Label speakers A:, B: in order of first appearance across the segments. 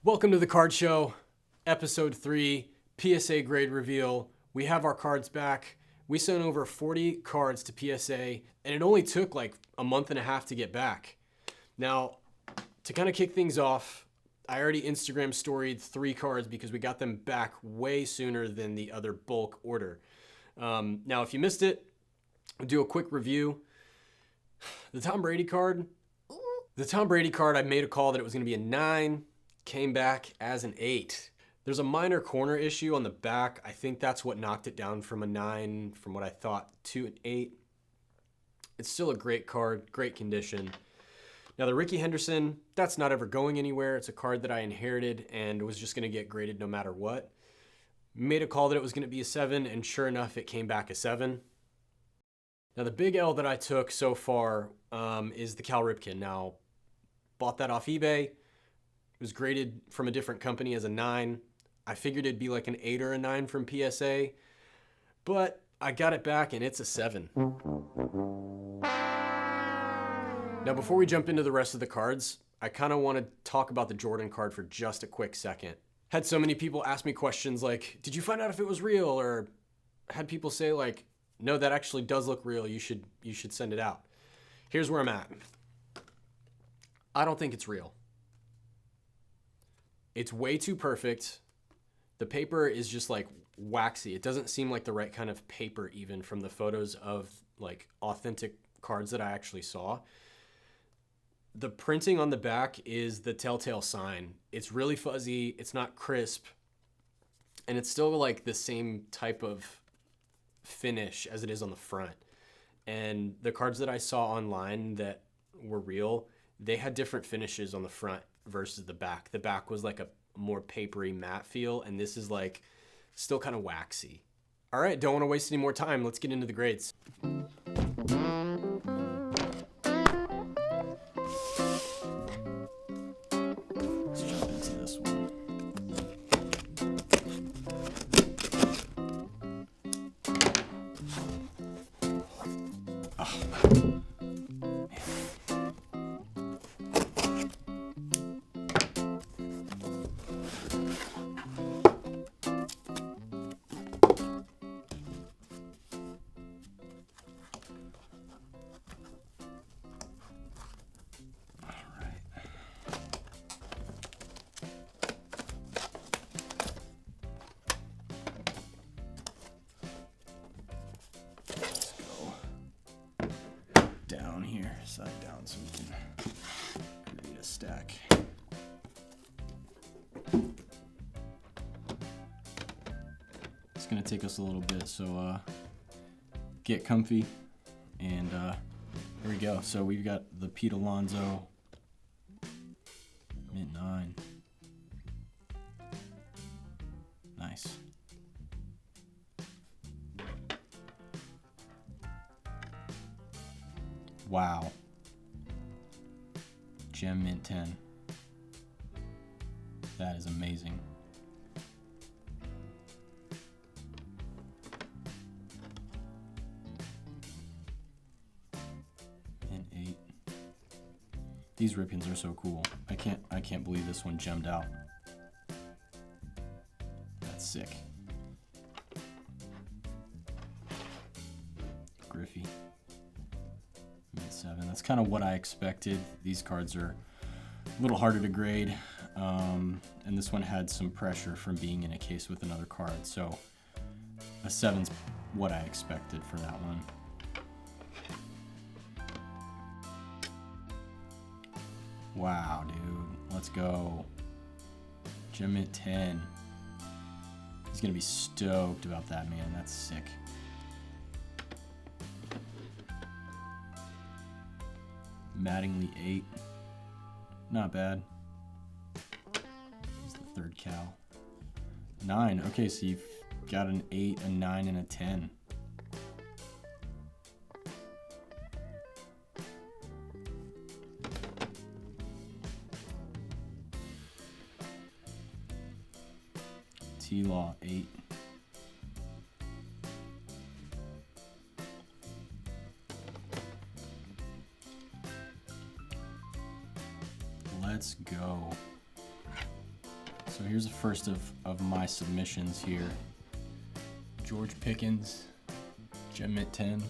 A: Welcome to the card show, episode 3, PSA grade reveal. We have our cards back. We sent over 40 cards to PSA, and it only took like a month and a half to get back. Now, to kind of kick things off, I already Instagram storied 3 cards because we got them back way sooner than the other bulk order. Now, if you missed it, I'll do a quick review. The Tom Brady card, I made a call that it was going to be a 9. Came back as an 8. There's a minor corner issue on the back. I think that's what knocked it down from a 9, from what I thought, to an 8. It's still a great card, great condition. Now the Ricky Henderson, that's not ever going anywhere. It's a card that I inherited and was just going to get graded no matter what. Made a call that it was going to be a 7, and sure enough, it came back a 7. Now the big L that I took so far is the Cal Ripken. Now, bought that off eBay. It was graded from a different company as a 9. I figured it'd be like an 8 or a 9 from PSA, but I got it back and it's a 7. Now, before we jump into the rest of the cards, I kind of want to talk about the Jordan card for just a quick second. Had so many people ask me questions like, did you find out if it was real? Or had people say like, no, that actually does look real. You should send it out. Here's where I'm at. I don't think it's real. It's way too perfect. The paper is just like waxy. It doesn't seem like the right kind of paper even from the photos of like authentic cards that I actually saw. The printing on the back is the telltale sign. It's really fuzzy. It's not crisp. And it's still like the same type of finish as it is on the front. And the cards that I saw online that were real, they had different finishes on the front versus the back. The back was like a more papery matte feel, and this is like still kind of waxy. All right, don't want to waste any more time. Let's get into the grades. Let's jump into this one. Down here, side down, so we can create a stack. It's gonna take us a little bit, so get comfy, and here we go. So we've got the Pete Alonso mint 9. Nice. Wow. Gem mint 10. That is amazing. Mint 8. These Ripkins are so cool. I can't believe this one gemmed out. That's sick. Griffey. 7. That's kind of what I expected. These cards are a little harder to grade, and this one had some pressure from being in a case with another card, so a 7's what I expected for that one. Wow, dude, let's go. Gem mint 10. He's gonna be stoked about that, man. That's sick. Mattingly 8. Not bad. Here's the third Cal. 9. Okay, so you've got an 8, a 9, and a 10. T-Law 8. Let's go. So here's the first of my submissions here. George Pickens, Gem Mint 10.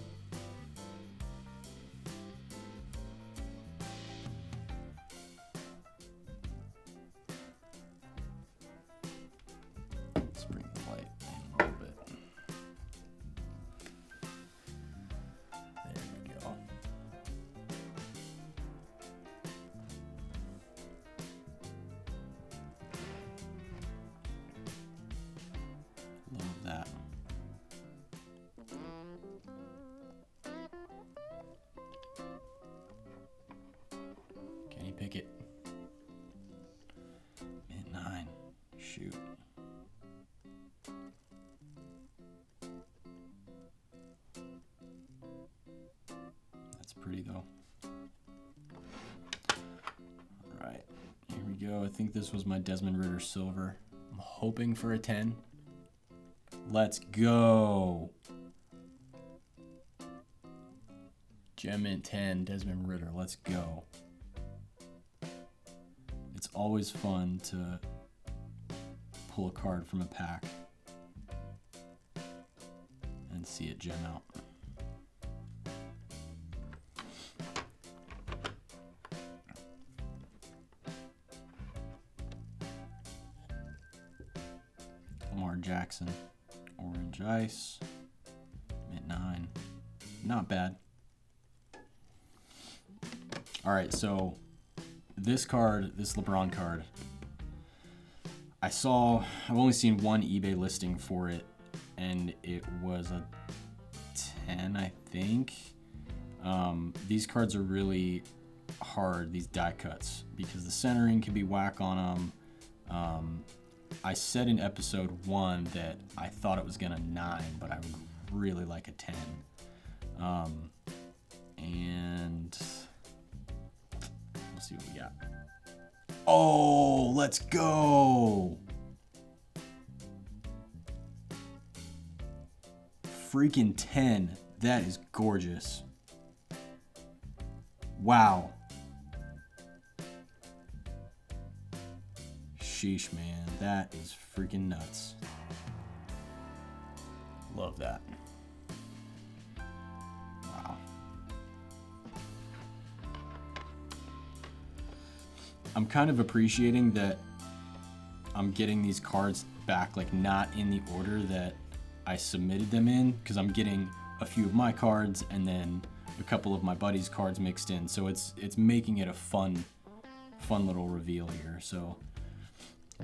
A: Let's bring the light in a little bit. There we go. Love that. Can you pick it? Mint 9. Shoot. That's pretty though. Alright, here we go. I think this was my Desmond Ridder silver. I'm hoping for a 10. Let's go. Gem Mint 10, Desmond Ridder. Let's go. It's always fun to pull a card from a pack and see it gem out. Lamar Jackson, Orange Ice, Mint 9. Not bad. All right, so this card, this LeBron card, I've only seen one eBay listing for it, and it was a 10, I think. These cards are really hard, these die cuts, because the centering can be whack on them. I said in episode 1 that I thought it was gonna 9, but I would really like a 10. And we'll see what we got. Oh, let's go! Freaking 10. That is gorgeous. Wow. Sheesh, man. That is freaking nuts. Love that. Wow. I'm kind of appreciating that I'm getting these cards back, like not in the order that I submitted them in, because I'm getting a few of my cards and then a couple of my buddies' cards mixed in. So it's making it a fun little reveal here. So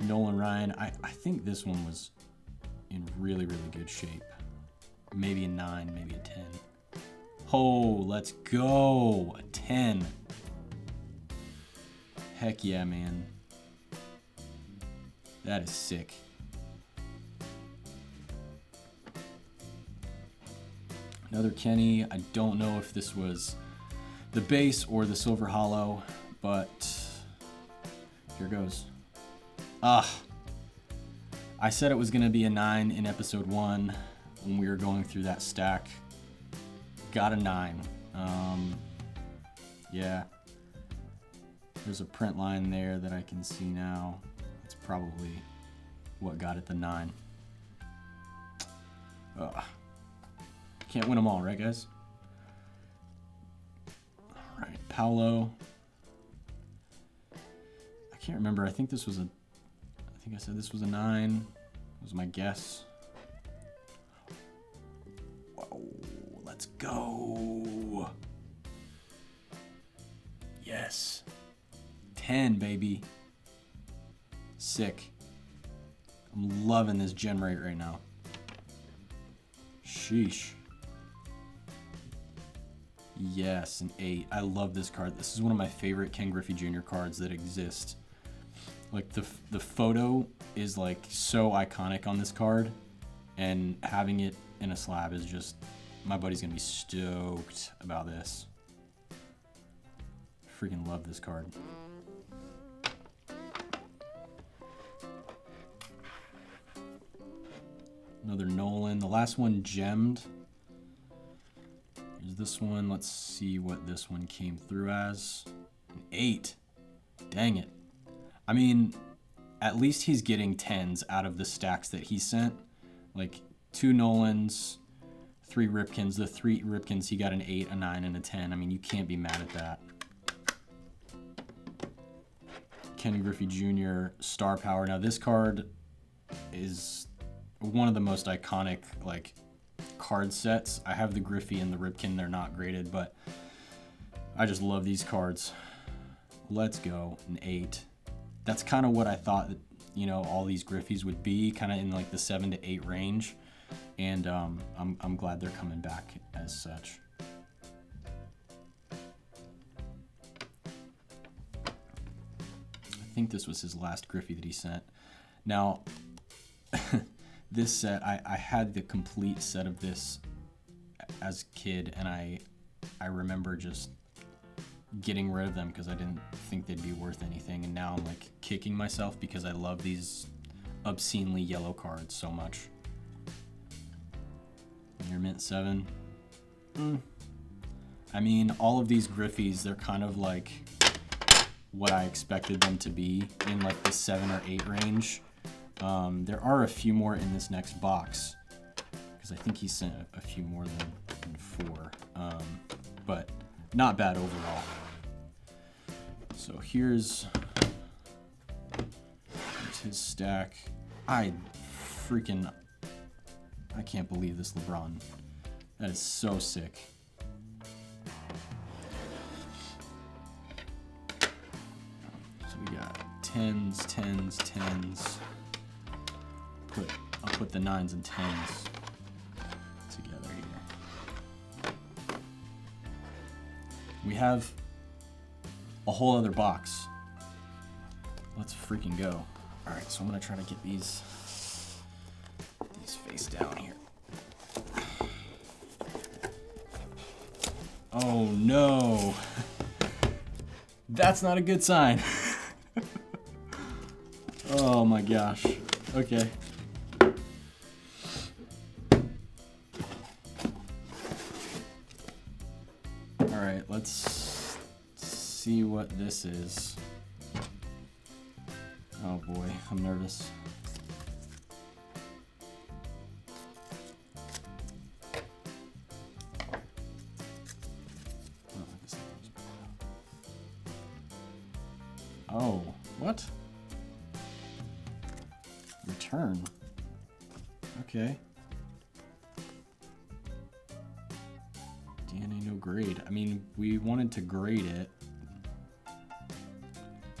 A: Nolan Ryan, I think this one was in really, really good shape. Maybe a 9, maybe a 10. Oh, let's go. A 10. Heck yeah, man. That is sick. Another Kenny. I don't know if this was the base or the silver hollow, but here goes. I said it was going to be a 9 in episode 1 when we were going through that stack. Got a 9. Yeah. There's a print line there that I can see now. It's probably what got it the 9. Can't win them all, right, guys? All right, Paolo. I can't remember. I think this was I think I said this was a 9. Was my guess. Whoa, let's go. Yes. 10, baby. Sick. I'm loving this gen rate right now. Sheesh. Yes, an 8. I love this card. This is one of my favorite Ken Griffey Jr. cards that exist. Like the photo is like so iconic on this card, and having it in a slab is just, my buddy's gonna be stoked about this. Freaking love this card. Another Nolan. The last one gemmed. Here's this one. Let's see what this one came through as. An 8. Dang it. I mean, at least he's getting 10s out of the stacks that he sent. Like 2 Nolans, 3 Ripkins. The 3 Ripkins, he got an 8, a 9, and a 10. I mean, you can't be mad at that. Ken Griffey Jr. Star Power. Now this card is one of the most iconic like card sets. I have the Griffey and the Ripken. They're not graded, but I just love these cards. Let's go, an 8. That's kind of what I thought that, you know, all these Griffies would be, kind of in like the 7 to 8 range, and I'm glad they're coming back as such. I think this was his last Griffey that he sent. Now, this set, I had the complete set of this as a kid, and I remember just getting rid of them because I didn't think they'd be worth anything, and now I'm like kicking myself because I love these obscenely yellow cards so much. Your mint 7. I mean, all of these Griffies, they're kind of like what I expected them to be in like the 7 or 8 range. There are a few more in this next box because I think he sent a few more than 4, but not bad overall. So here's his stack. I can't believe this LeBron. That is so sick. So we got 10s, 10s, 10s. I'll put the 9s and 10s together here. We have a whole other box. Let's freaking go. All right, so I'm gonna try to get these face down here. Oh no, that's not a good sign. Oh my gosh. Okay. All right, let's see what this is. Oh boy, I'm nervous. Oh, what? Return. Okay. DNA no grade. I mean, we wanted to grade it.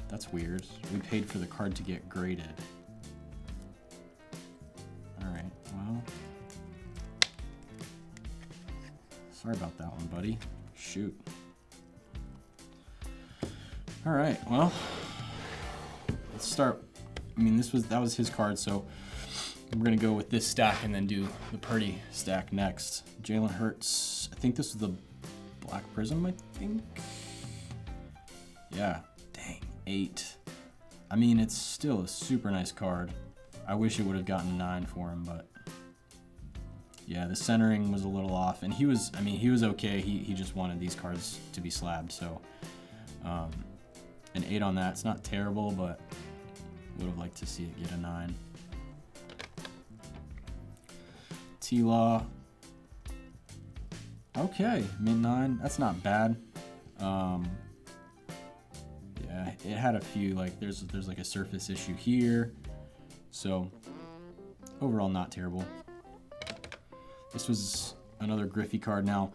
A: That's weird. We paid for the card to get graded. Alright, well. Sorry about that one, buddy. Shoot. Alright, well. Let's start. I mean, that was his card, so we're gonna go with this stack and then do the Purdy stack next. Jalen Hurts. I think this was the Black Prism, I think. Yeah. Dang. 8. I mean, it's still a super nice card. I wish it would have gotten a 9 for him, but yeah, the centering was a little off, and he was okay. He just wanted these cards to be slabbed, so an 8 on that. It's not terrible, but would have liked to see it get a 9. T-Law. Okay, mint 9. That's not bad. Yeah, it had a few, like there's like a surface issue here, so overall not terrible. This was another Griffey card. Now,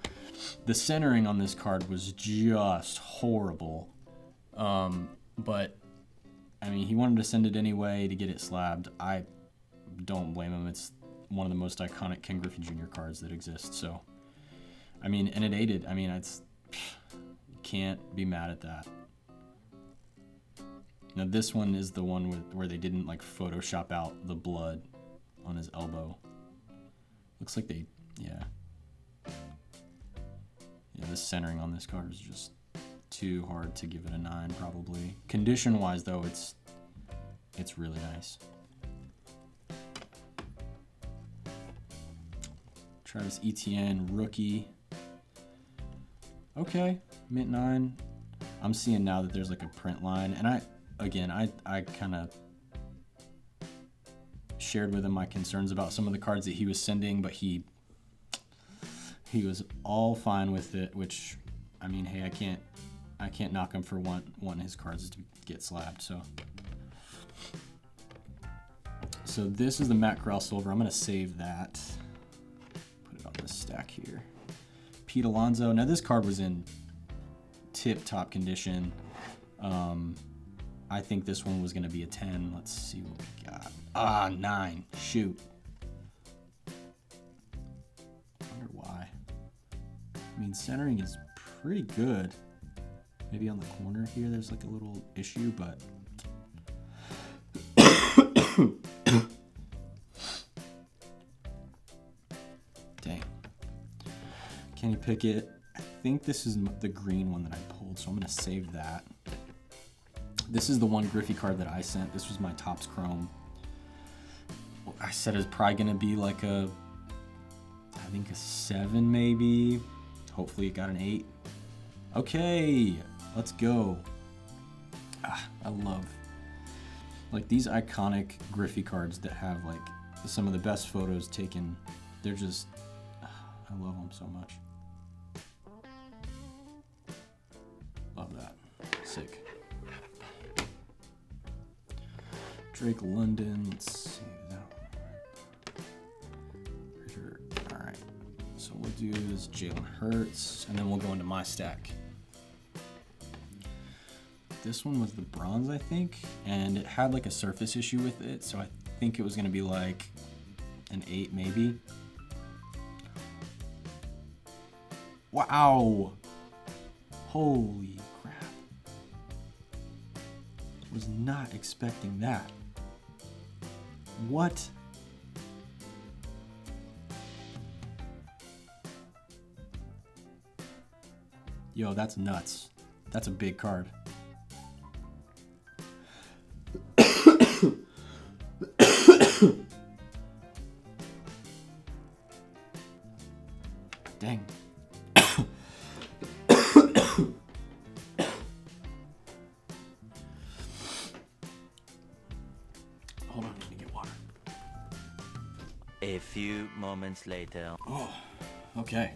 A: the centering on this card was just horrible, but I mean, he wanted to send it anyway to get it slabbed. I don't blame him. It's one of the most iconic Ken Griffey Jr. cards that exist. So, I mean, and it aided. I mean, can't be mad at that. Now this one is the one where they didn't like Photoshop out the blood on his elbow. Looks like they, yeah. Yeah, the centering on this card is just too hard to give it a 9 probably. Condition-wise though, it's really nice. Travis Etienne, rookie. Okay, mint 9. I'm seeing now that there's like a print line, and I kind of
B: shared with him my concerns about some of the cards that he was sending, but he was all fine with it, which, I mean, hey, I can't knock him for wanting his cards to get slabbed. So this is the Matt Corral Silver. I'm going to save that. Put it on this stack here. Pete Alonso. Now, this card was in tip-top condition. I think this one was going to be a 10. Let's see what we got. 9. Shoot. I wonder why. I mean, centering is pretty good. Maybe on the corner here there's like a little issue, but... Dang. Kenny Pickett. I think this is the green one that I pulled, so I'm going to save that. This is the one Griffey card that I sent. This was my Topps Chrome. I said it's probably going to be like I think a 7 maybe. Hopefully it got an 8. Okay, let's go. I love like these iconic Griffey cards that have like some of the best photos taken. They're just, I love them so much. Love that. Sick. Drake London. Let's see that one. All right. So we'll do this Jalen Hurts, and then we'll go into my stack. This one was the bronze, I think, and it had like a surface issue with it, so I think it was going to be like an 8 maybe. Wow. Holy crap. Was not expecting that. What? Yo, that's nuts. That's a big card. Dang. Hold on, let me get water.
C: A few moments later.
B: Oh, okay.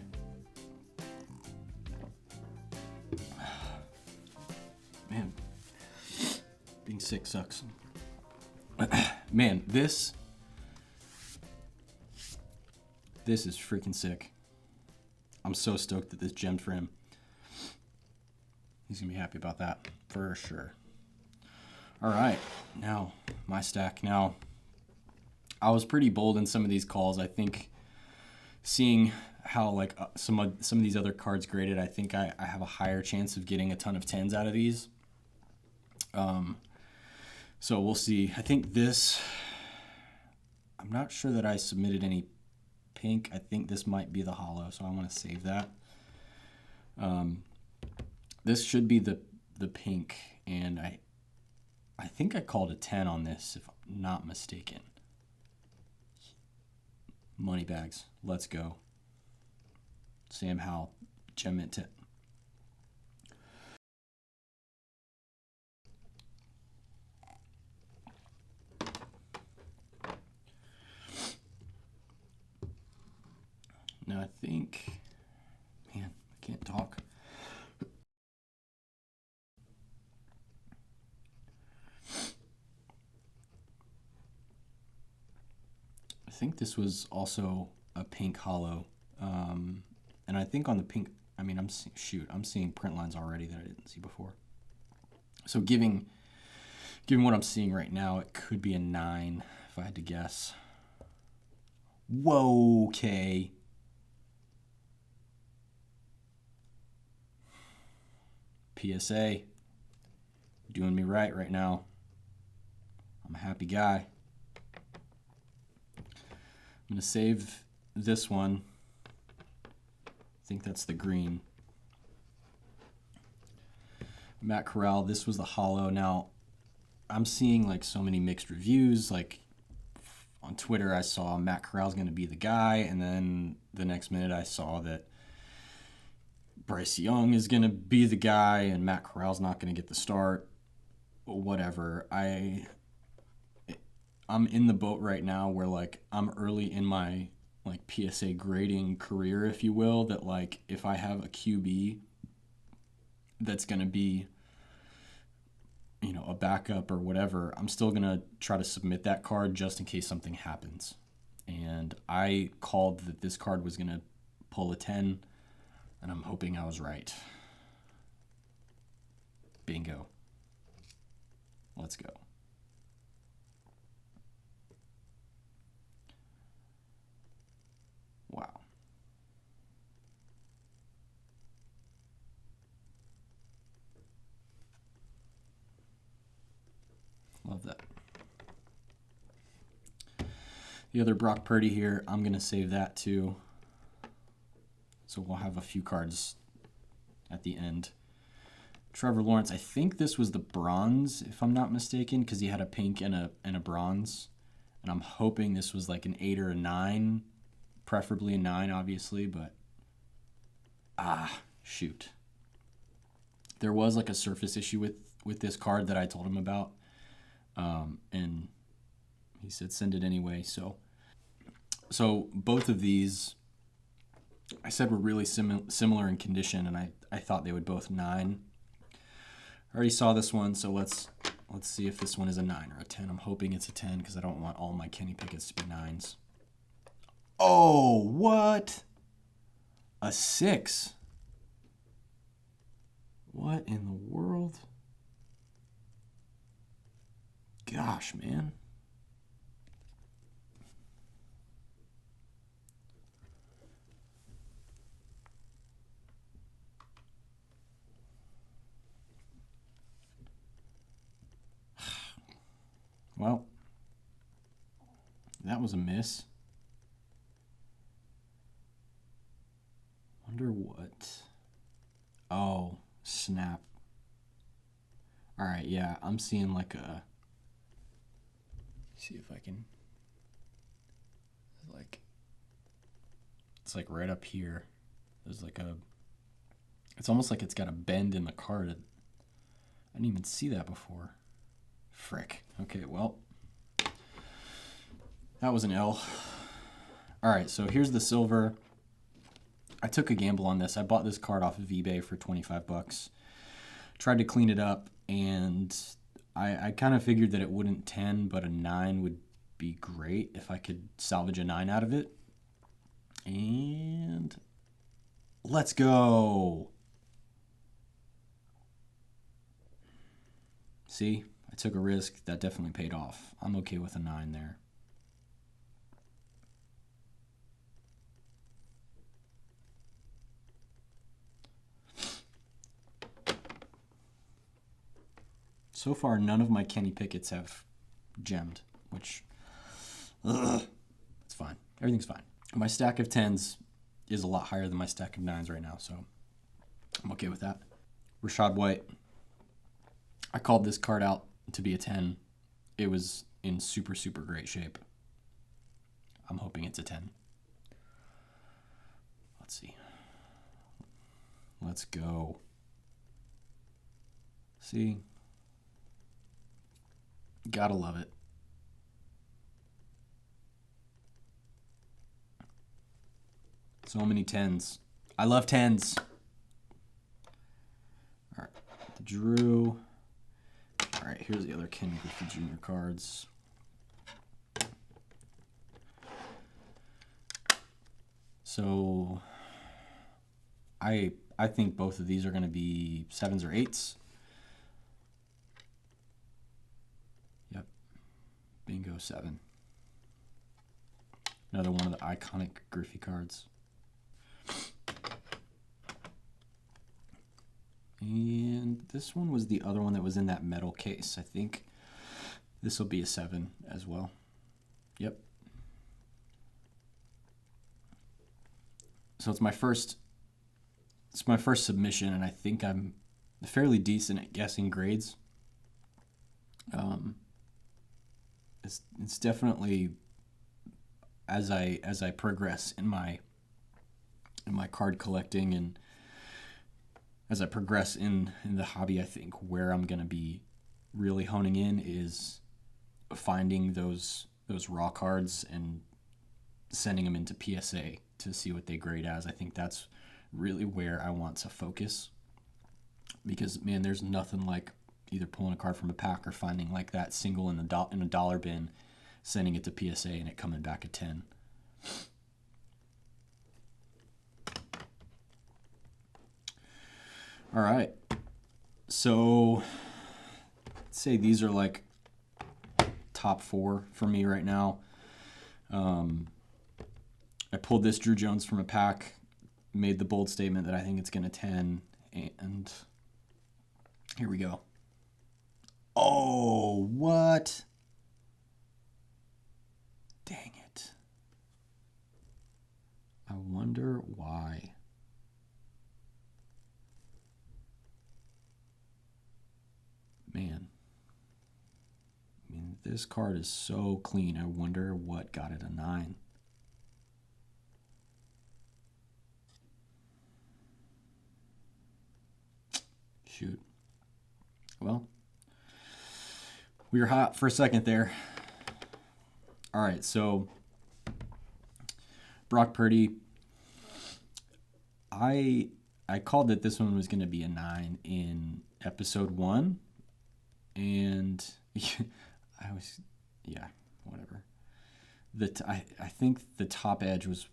B: Man, being sick sucks. Man, this is freaking sick. I'm so stoked that this gemmed for him. He's gonna be happy about that for sure. All right, now my stack. Now, I was pretty bold in some of these calls. I think seeing how like some of these other cards graded, I think I have a higher chance of getting a ton of 10s out of these. So we'll see. I think this, I'm not sure that I submitted any pink. I think this might be the hollow, so I want to save that. This should be the pink, and I think I called a 10 on this, if I'm not mistaken. Money bags. Let's go. Sam Howell, gem mint 10. Now I think, man, I can't talk. I think this was also a pink hollow. And I think on the pink, I mean, I'm seeing print lines already that I didn't see before. So given what I'm seeing right now, it could be a 9 if I had to guess. Whoa, okay. PSA, doing me right now. I'm a happy guy. I'm going to save this one. I think that's the green. Matt Corral, this was the hollow. Now, I'm seeing like so many mixed reviews. Like on Twitter, I saw Matt Corral's going to be the guy, and then the next minute I saw that Bryce Young is going to be the guy and Matt Corral's not going to get the start. Whatever. I I'm in the boat right now where like I'm early in my like PSA grading career, if you will, that like if I have a QB that's going to be, you know, a backup or whatever, I'm still going to try to submit that card just in case something happens. And I called that this card was going to pull a 10, and I'm hoping I was right. Bingo. Let's go. Wow. Love that. The other Brock Purdy here, I'm going to save that too. So we'll have a few cards at the end. Trevor Lawrence, I think this was the bronze, if I'm not mistaken, because he had a pink and a bronze. And I'm hoping this was like an 8 or a 9, preferably a 9, obviously, but shoot. There was like a surface issue with this card that I told him about. And he said send it anyway. So both of these, I said were really similar in condition, and I thought they would both 9. I already saw this one, so let's see if this one is a 9 or a 10. I'm hoping it's a 10 because I don't want all my Kenny Pickett's to be 9s. Oh, what? A 6. What in the world? Gosh, man. Well, that was a miss. Wonder what. Oh, snap. All right, yeah, I'm seeing like a. See if I can. Like, it's like right up here. There's like a. It's almost like it's got a bend in the card. I didn't even see that before. Frick. Okay, well, that was an L. All right, so here's the silver. I took a gamble on this. I bought this card off of eBay for $25. Tried to clean it up, and I kind of figured that it wouldn't 10, but a 9 would be great if I could salvage a 9 out of it. And let's go. See? I took a risk. That definitely paid off. I'm okay with a 9 there. So far, none of my Kenny Pickett's have gemmed, which, it's fine. Everything's fine. My stack of 10s is a lot higher than my stack of 9s right now, so I'm okay with that. Rashad White. I called this card out to be a 10. It was in super, super great shape. I'm hoping it's a 10. Let's see. Let's go. See? Gotta love it. So many 10s. I love 10s. All right. The Drew. All right, here's the other Ken Griffey Jr. cards. So I think both of these are going to be 7s or 8s. Yep. Bingo, 7. Another one of the iconic Griffey cards. And this one was the other one that was in that metal case. I think this will be a 7 as well. Yep. So it's my first submission, and I think I'm fairly decent at guessing grades. It's definitely as I progress in my card collecting and as I progress in the hobby, I think where I'm going to be really honing in is finding those raw cards and sending them into PSA to see what they grade as. I think that's really where I want to focus, because man, there's nothing like either pulling a card from a pack or finding like that single in a dollar bin, sending it to PSA and it coming back a 10. All right, so let's say these are like top 4 for me right now. I pulled this Drew Jones from a pack, made the bold statement that I think it's going to 10, and here we go. Oh, what? Dang it. I wonder why. Man. I mean, this card is so clean. I wonder what got it a 9. Shoot. Well, we were hot for a second there. All right, so Brock Purdy. I called that this one was going to be a 9 in episode 1, and I was, yeah, whatever. I think the top edge was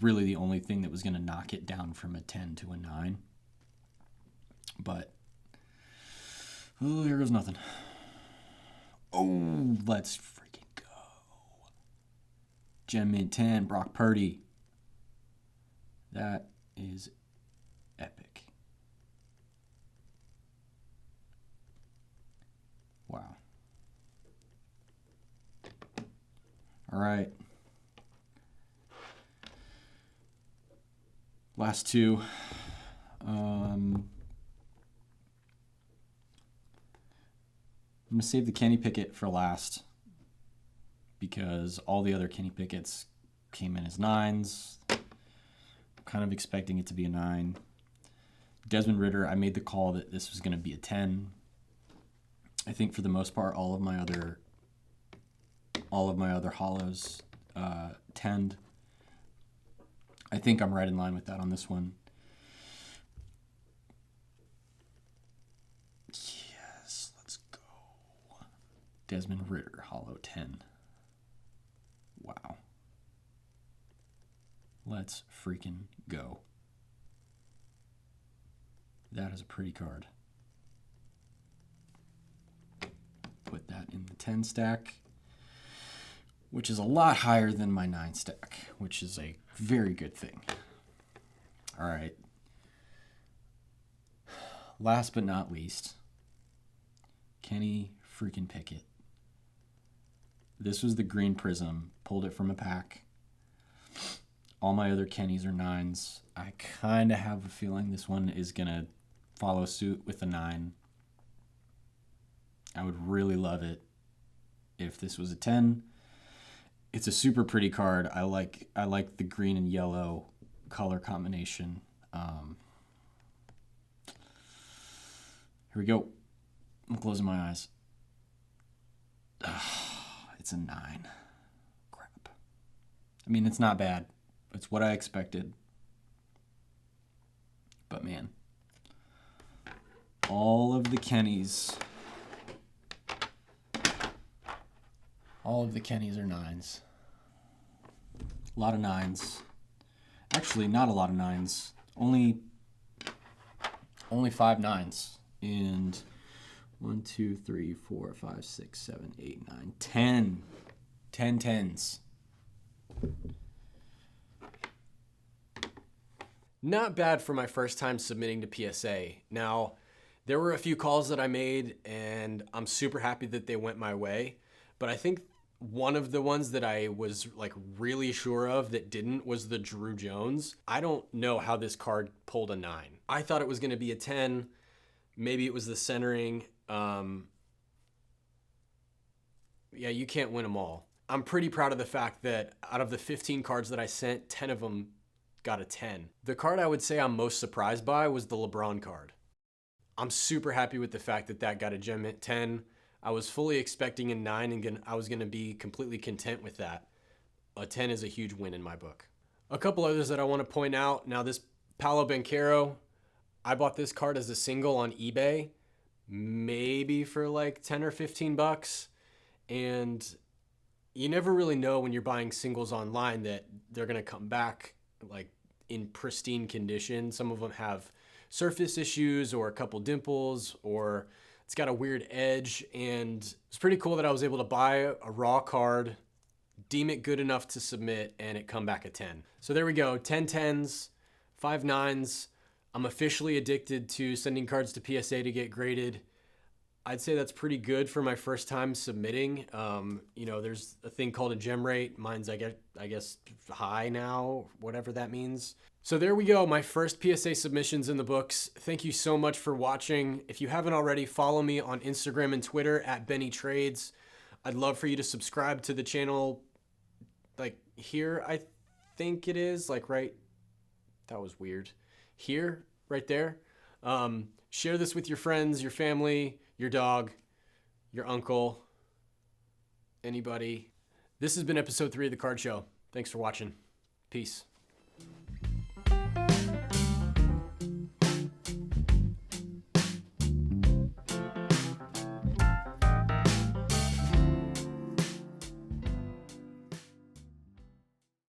B: really the only thing that was going to knock it down from a 10 to a 9. But, oh, here goes nothing. Oh, let's freaking go. Gem Mint 10, Brock Purdy. That is epic. Wow. All right. Last two. I'm going to save the Kenny Pickett for last, because all the other Kenny Pickett's came in as 9s. I'm kind of expecting it to be a 9. Desmond Ridder, I made the call that this was going to be a 10. I think for the most part, all of my other hollows 10'd. I think I'm right in line with that on this one. Yes, let's go. Desmond Ridder, hollow 10. Wow. Let's freaking go. That is a pretty card. Put that in the 10 stack, which is a lot higher than my 9 stack, which is a very good thing. All right. Last but not least, Kenny freaking Pickett. This was the green prism. Pulled it from a pack. All my other Kennys are 9s. I kind of have a feeling this one is going to follow suit with a 9. I would really love it if this was a 10. It's a super pretty card. I like the green and yellow color combination. Here we go. I'm closing my eyes. It's a 9. Crap. I mean, it's not bad. It's what I expected. But man, all of the Kennys are 9s. A lot of 9s. Actually, not a lot of 9s. Only 5 9s. And 1, 2, 3, 4, 5, 6, 7, 8, 9, 10. 10 10s.
A: Not bad for my first time submitting to PSA. Now, there were a few calls that I made, and I'm super happy that they went my way. But I think one of the ones that I was like really sure of that didn't was the Drew Jones. I don't know how this card pulled a 9. I thought it was going to be a 10. Maybe it was the centering. Yeah, you can't win them all. I'm pretty proud of the fact that out of the 15 cards that I sent, 10 of them got a 10. The card I would say I'm most surprised by was the LeBron card. I'm super happy with the fact that that got a Gem Mint 10. I was fully expecting a 9 and I was going to be completely content with that. A 10 is a huge win in my book. A couple others that I want to point out. Now this Paolo Banchero, I bought this card as a single on eBay, maybe for like 10 or 15 bucks. And you never really know when you're buying singles online that they're going to come back like in pristine condition. Some of them have surface issues or a couple dimples, or it's got a weird edge. And it's pretty cool that I was able to buy a raw card, deem it good enough to submit, and it come back a 10. So there we go, 10 10s, 5 9s. I'm officially addicted to sending cards to PSA to get graded. I'd say that's pretty good for my first time submitting. You know, there's a thing called a gem rate. Mine's, I guess, high now, whatever that means. So there we go, my first PSA submissions in the books. Thank you so much for watching. If you haven't already, follow me on Instagram and Twitter at Benny Trades. I'd love for you to subscribe to the channel, like here, I think it is, like right, that was weird. Here, right there. Share this with your friends, your family, your dog, your uncle, anybody. This has been episode 3 of The Card Show. Thanks for watching. Peace.